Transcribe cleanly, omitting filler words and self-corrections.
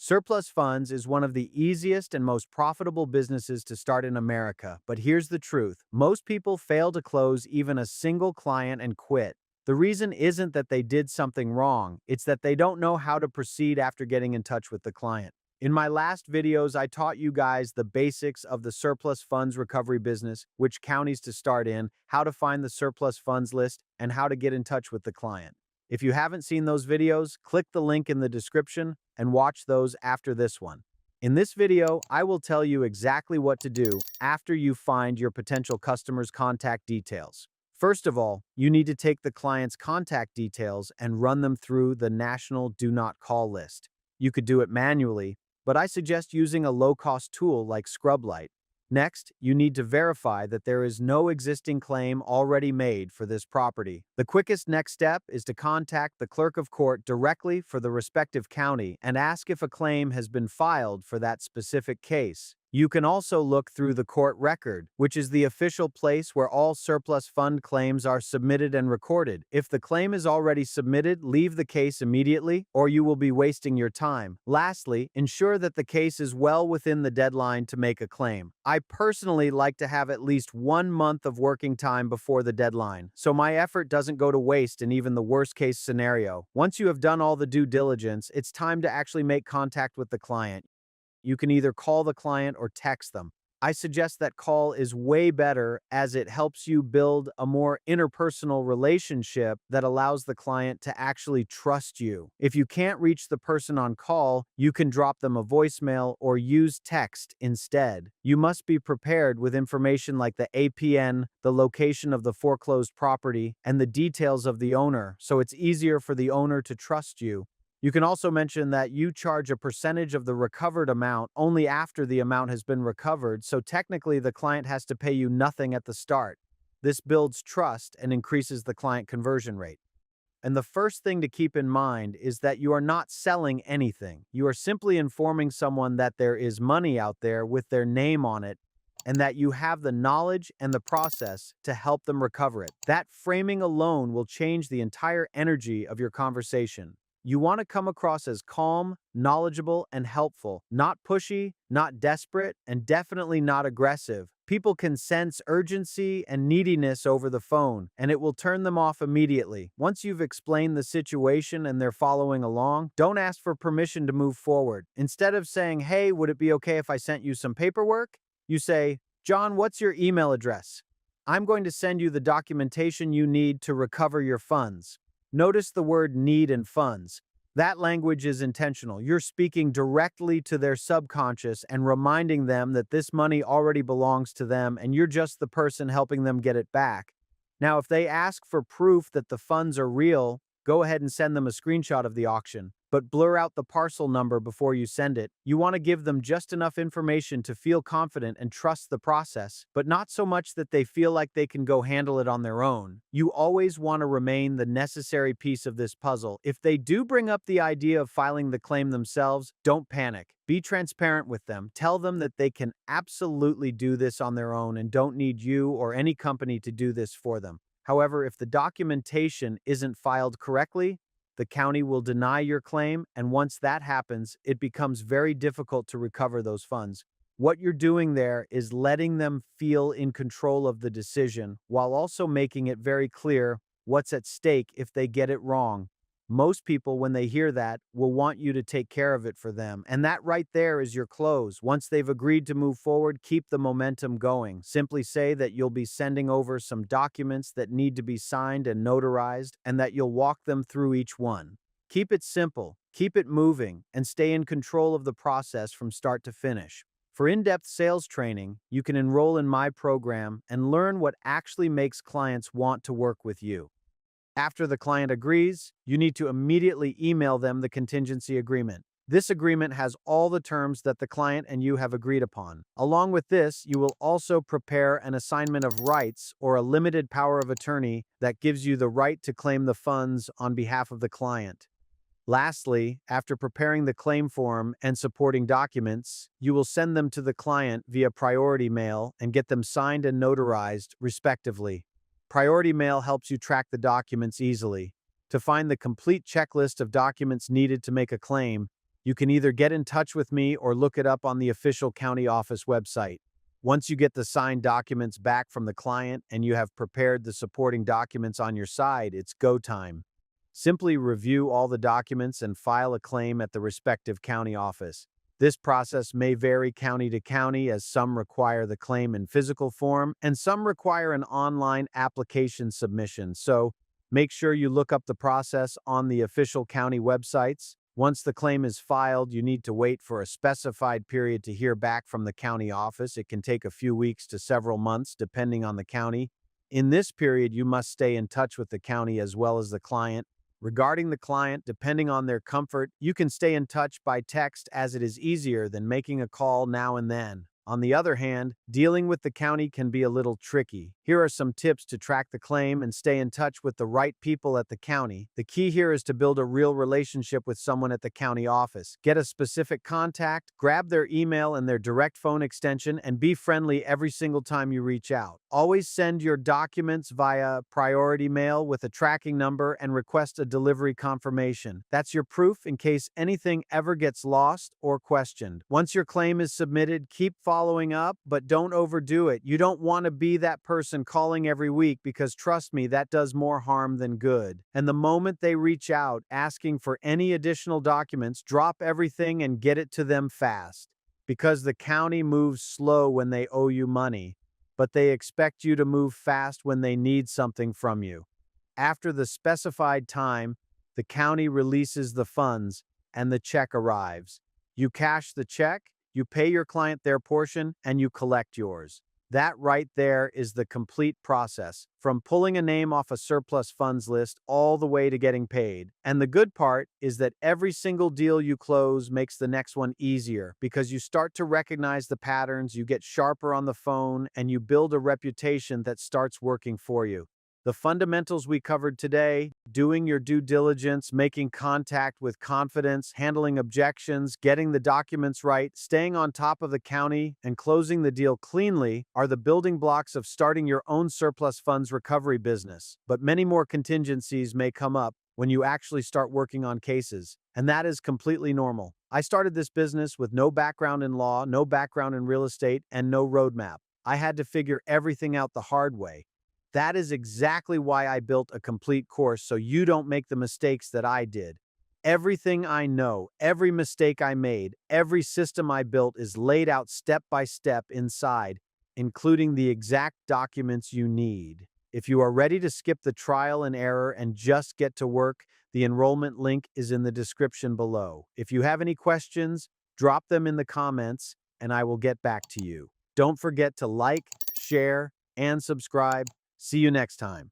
Surplus funds is one of the easiest and most profitable businesses to start in America, but here's the truth. Most people fail to close even a single client and quit. The reason isn't that they did something wrong, it's that they don't know how to proceed after getting in touch with the client. In my last videos, I taught you guys the basics of the surplus funds recovery business, which counties to start in, how to find the surplus funds list, and how to get in touch with the client. If you haven't seen those videos, click the link in the description and watch those after this one. In this video, I will tell you exactly what to do after you find your potential customer's contact details. First of all, you need to take the client's contact details and run them through the National Do Not Call list. You could do it manually, but I suggest using a low-cost tool like ScrubLight. Next, you need to verify that there is no existing claim already made for this property. The quickest next step is to contact the clerk of court directly for the respective county and ask if a claim has been filed for that specific case. You can also look through the court record, which is the official place where all surplus fund claims are submitted and recorded. If the claim is already submitted, leave the case immediately, or you will be wasting your time. Lastly, ensure that the case is well within the deadline to make a claim. I personally like to have at least 1 month of working time before the deadline, so my effort doesn't go to waste in even the worst-case scenario. Once you have done all the due diligence, it's time to actually make contact with the client. You can either call the client or text them. I suggest that call is way better as it helps you build a more interpersonal relationship that allows the client to actually trust you. If you can't reach the person on call, you can drop them a voicemail or use text instead. You must be prepared with information like the APN, the location of the foreclosed property, and the details of the owner, so it's easier for the owner to trust you. You can also mention that you charge a percentage of the recovered amount only after the amount has been recovered, so technically the client has to pay you nothing at the start. This builds trust and increases the client conversion rate. And the first thing to keep in mind is that you are not selling anything. You are simply informing someone that there is money out there with their name on it and that you have the knowledge and the process to help them recover it. That framing alone will change the entire energy of your conversation. You want to come across as calm, knowledgeable, and helpful, not pushy, not desperate, and definitely not aggressive. People can sense urgency and neediness over the phone, and it will turn them off immediately. Once you've explained the situation and they're following along, don't ask for permission to move forward. Instead of saying, "Hey, would it be okay if I sent you some paperwork?" you say, "John, what's your email address? I'm going to send you the documentation you need to recover your funds." Notice the word need and funds. That language is intentional. You're speaking directly to their subconscious and reminding them that this money already belongs to them and you're just the person helping them get it back. Now, if they ask for proof that the funds are real, go ahead and send them a screenshot of the auction, but blur out the parcel number before you send it. You want to give them just enough information to feel confident and trust the process, but not so much that they feel like they can go handle it on their own. You always want to remain the necessary piece of this puzzle. If they do bring up the idea of filing the claim themselves, don't panic. Be transparent with them. Tell them that they can absolutely do this on their own and don't need you or any company to do this for them. However, if the documentation isn't filed correctly, the county will deny your claim, and once that happens, it becomes very difficult to recover those funds. What you're doing there is letting them feel in control of the decision, while also making it very clear what's at stake if they get it wrong. Most people, when they hear that, will want you to take care of it for them, and that right there is your close. Once they've agreed to move forward, keep the momentum going. Simply say that you'll be sending over some documents that need to be signed and notarized, and that you'll walk them through each one. Keep it simple, keep it moving, and stay in control of the process from start to finish. For in-depth sales training, you can enroll in my program and learn what actually makes clients want to work with you. After the client agrees, you need to immediately email them the contingency agreement. This agreement has all the terms that the client and you have agreed upon. Along with this, you will also prepare an assignment of rights or a limited power of attorney that gives you the right to claim the funds on behalf of the client. Lastly, after preparing the claim form and supporting documents, you will send them to the client via priority mail and get them signed and notarized, respectively. Priority mail helps you track the documents easily. To find the complete checklist of documents needed to make a claim, You can either get in touch with me or look it up on the official county office website. Once you get the signed documents back from the client and you have prepared the supporting documents on your side, it's go time. Simply review all the documents and file a claim at the respective county office. This process may vary county to county, as some require the claim in physical form and some require an online application submission. So make sure you look up the process on the official county websites. Once the claim is filed, you need to wait for a specified period to hear back from the county office. It can take a few weeks to several months, depending on the county. In this period, you must stay in touch with the county as well as the client. Regarding the client, depending on their comfort, you can stay in touch by text, as it is easier than making a call now and then. On the other hand, dealing with the county can be a little tricky. Here are some tips to track the claim and stay in touch with the right people at the county. The key here is to build a real relationship with someone at the county office. Get a specific contact, grab their email and their direct phone extension, and be friendly every single time you reach out. Always send your documents via priority mail with a tracking number and request a delivery confirmation. That's your proof in case anything ever gets lost or questioned. Once your claim is submitted, keep following up, but don't overdo it. You don't want to be that person calling every week, because trust me, that does more harm than good. And the moment they reach out asking for any additional documents, drop everything and get it to them fast. Because the county moves slow when they owe you money, but they expect you to move fast when they need something from you. After the specified time, the county releases the funds and the check arrives. You cash the check, you pay your client their portion, and you collect yours. That right there is the complete process, from pulling a name off a surplus funds list all the way to getting paid. And the good part is that every single deal you close makes the next one easier, because you start to recognize the patterns, you get sharper on the phone, and you build a reputation that starts working for you. The fundamentals we covered today: doing your due diligence, making contact with confidence, handling objections, getting the documents right, staying on top of the county, and closing the deal cleanly, are the building blocks of starting your own surplus funds recovery business. But many more contingencies may come up when you actually start working on cases, and that is completely normal. I started this business with no background in law, no background in real estate, and no roadmap. I had to figure everything out the hard way. That is exactly why I built a complete course, so you don't make the mistakes that I did. Everything I know, every mistake I made, every system I built is laid out step by step inside, including the exact documents you need. If you are ready to skip the trial and error and just get to work, the enrollment link is in the description below. If you have any questions, drop them in the comments and I will get back to you. Don't forget to like, share, and subscribe. See you next time.